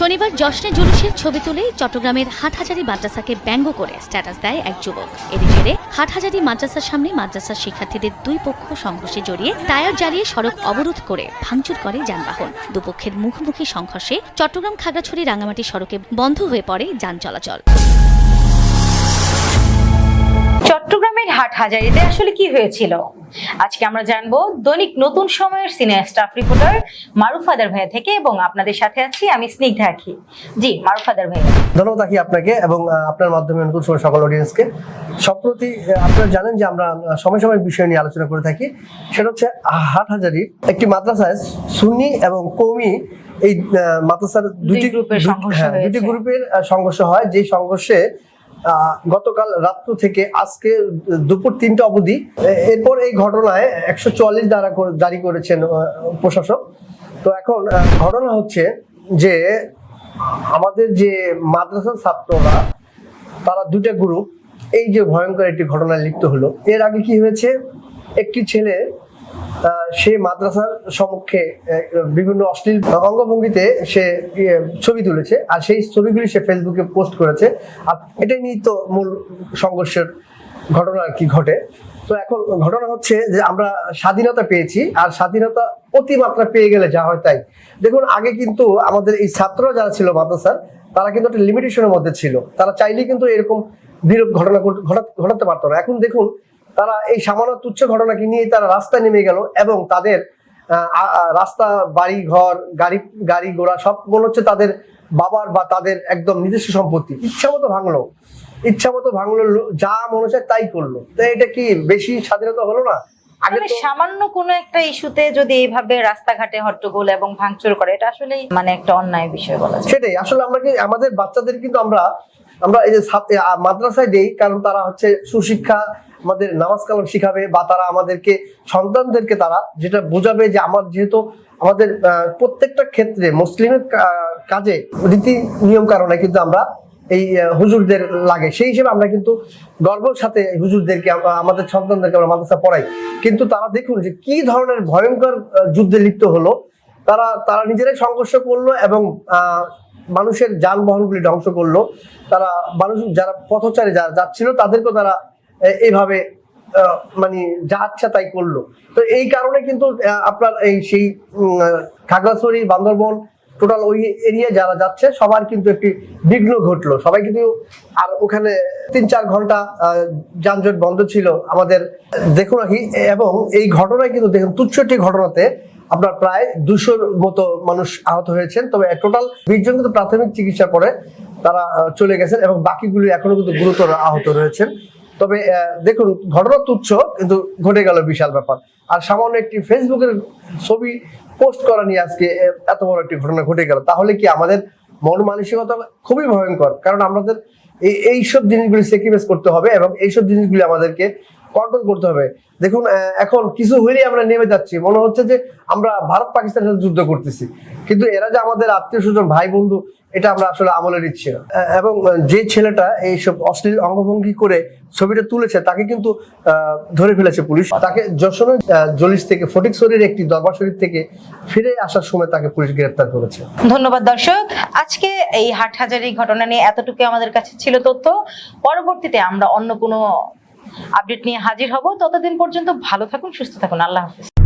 শনিবার জশ্নে জুলুসের ছবি তুলে চট্টগ্রামের হাটহাজারী মাদ্রাসাকে ব্যঙ্গ করে স্ট্যাটাস দেয় এক যুবক। এরই জেরে হাটহাজারী মাদ্রাসার সামনে মাদ্রাসার শিক্ষার্থীদের দুই পক্ষ সংঘর্ষে জড়িয়ে টায়ার জ্বালিয়ে সড়ক অবরোধ করে ভাঙচুর করে যানবাহন। দুপক্ষের মুখোমুখি সংঘর্ষে চট্টগ্রাম খাগড়াছড়ি রাঙামাটি সড়কে বন্ধ হয়ে পড়ে যান চলাচল। চট্টগ্রামের হাটহাজারীতে আসলে কি হয়েছিল আজকে আমরা জানবো দৈনিক নতুন সময়ের সিনিয়র স্টাফ রিপোর্টার মারুফ আদার ভাইয়া থেকে, এবং আপনাদের সাথে আছি আমি স্নিগ্ধা আখি। জি মারুফ আদার ভাইয়া, ধন্যবাদ আখি আপনাকে এবং আপনার মাধ্যমে নতুন সময় সকল অডিয়েন্সকে। সম্প্রতি আপনারা জানেন যে আমরা সময় সময় বিষয় নিয়ে আলোচনা করে থাকি, সেটা হচ্ছে হাটহাজারীর একটি মাদ্রাসায় সুন্নি এবং কওমি এই মাদ্রাসার দুটি গ্রুপের সংঘর্ষ হয়। যে সংঘর্ষে গতকাল রাত্র থেকে আজকে দুপুর 3টা অবধি, এরপর এই ঘটনায় 144 ধারা জারি করেছেন প্রশাসক। তো এখন ঘটনা হচ্ছে যে আমাদের যে মাদ্রাসার ছাত্ররা তারা দুটা গ্রুপ এই যে ভয়ঙ্কর একটি ঘটনায় লিপ্ত হলো। এর আগে কি হয়েছে, একটি ছেলে সে মাদ্রাসার সম্মুখে বিভিন্ন অশ্লীল অঙ্গভঙ্গিতে সে ছবি তুলেছে, আর সেই ছবিগুলি সে ফেসবুকে পোস্ট করেছে। আর এটাই নিয়ে তো মূল সংঘর্ষের ঘটনা আর কি ঘটে। তো এখন ঘটনা হচ্ছে যে আমরা স্বাধীনতা পেয়েছি, আর স্বাধীনতা অতিমাত্রা পেয়ে গেলে যা হয় তাই। দেখুন, আগে কিন্তু আমাদের এই ছাত্ররা যারা ছিল মাদ্রাসার, তারা কিন্তু একটা লিমিটেশনের মধ্যে ছিল, তারা চাইলেই কিন্তু এরকম বিরূপ ঘটনা ঘটাতে পারতো না। এখন দেখুন, তারা এই সামান্য তুচ্ছ ঘটনাকে নিয়ে তারা রাস্তায় নেমে গেল এবং তাদের রাস্তা, বাড়ি ঘর, গাড়ি ঘোড়া সব মনে হচ্ছে তাদের বাবার বা তাদের একদম নিজস্ব সম্পত্তি ইচ্ছা মতো ভাঙলো, যা মনে হচ্ছে তাই করলো। তো এটা কি বেশি স্বাধীনতা হলো না? আগে সামান্য কোনো একটা ইস্যুতে যদি এইভাবে রাস্তাঘাটে হট্টগোল এবং ভাঙচুর করে, এটা আসলে মানে একটা অন্যায় বিষয় বলা যায়। সেটাই আসলে আমরা কি আমাদের বাচ্চাদের কিন্তু আমরা এই যে মাদ্রাসায় দেই, কারণ তারা হচ্ছে সুশিক্ষা, আমাদের নামাজ কালাম শিখাবে, বা তারা আমাদেরকে সন্তানদেরকে তারা যেটা বোঝাবে যে যেহেতু আমাদের প্রত্যেকটা ক্ষেত্রে মুসলিমের কাজে রীতি নিয়ম কারণে কিন্তু আমরা এই হুজুরদের লাগে, সেই হিসেবে আমরা কিন্তু গর্বের সাথে হুজুরদেরকে আমাদের সন্তানদেরকে আমরা মাদ্রাসা পড়াই। কিন্তু তারা দেখুন যে কি ধরনের ভয়ঙ্কর যুদ্ধে লিপ্ত হলো। তারা নিজেরাই সংঘর্ষ করলো এবং মানুষের যানবাহনগুলি ধ্বংস করলো। তারা মানুষ যারা পথচারী যারা যাচ্ছিল তাদেরকেও তারা এইভাবে মানে যা আচ্ছা তাই করলো। তো এই কারণে কিন্তু আপনার সেই খাগড়াছড়ি, বান্দরবন, টোটাল ওই এরিয়া যারা যাচ্ছে সবার কিন্তু একটি বিঘ্ন ঘটলো। সবাই কিন্তু, আর ওখানে 3-4 ঘন্টা যানজট বন্ধ ছিল আমাদের, দেখুন নাকি। এবং এই ঘটনায় কিন্তু দেখুন, তুচ্ছ একটি ঘটনাতে আপনার প্রায় 200-র মতো মানুষ আহত হয়েছেন। তবে টোটাল 20 জন কিন্তু প্রাথমিক চিকিৎসা পরে তারা চলে গেছেন এবং বাকিগুলি এখনো কিন্তু গুরুতর আহত রয়েছেন। তবে দেখুন, ঘটনা তুচ্ছ কিন্তু ঘটে গেল বিশাল ব্যাপার। আর সামান্য একটি ফেসবুকের ছবি পোস্ট করা নিয়ে আজকে এত বড় একটি ঘটনা ঘটে গেল। তাহলে কি আমাদের মন মানসিকতা খুবই ভয়ঙ্কর, কারণ আমাদের এইসব জিনিসগুলি স্যাক্রিফাইস করতে হবে এবং এইসব জিনিসগুলি আমাদেরকে কন্ট্রোল করতে হবে। দেখুন, এখন কিছু হইলেই আমরা নেমে যাচ্ছি, মনে হচ্ছে যে আমরা ভারত পাকিস্তানের সাথে যুদ্ধ করতেছি, কিন্তু এরা যে আমাদের আত্মীয় স্বজন, ভাই বন্ধু, এটা আমরা আসলে আমলে নিচ্ছি না। এবং যে ছেলেটা এইসব অশ্লীল অঙ্গভঙ্গি করে ছবিটা তুলেছে তাকে কিন্তু ধরে ফেলেছে পুলিশ। তাকে যশোরের জলিস থেকে, ফটিকছড়ির একটি দরবার শরীফ থেকে ফিরে আসার সময় তাকে পুলিশ গ্রেফতার করেছে। ধন্যবাদ দর্শক, আজকে এই হাটহাজারী ঘটনা নিয়ে এতটুকু আমাদের কাছে ছিল তথ্য। পরবর্তীতে আমরা অন্য কোনো আপডেট নিয়ে হাজির হব। ততদিন পর্যন্ত ভালো থাকুন, সুস্থ থাকুন। আল্লাহ হাফেজ।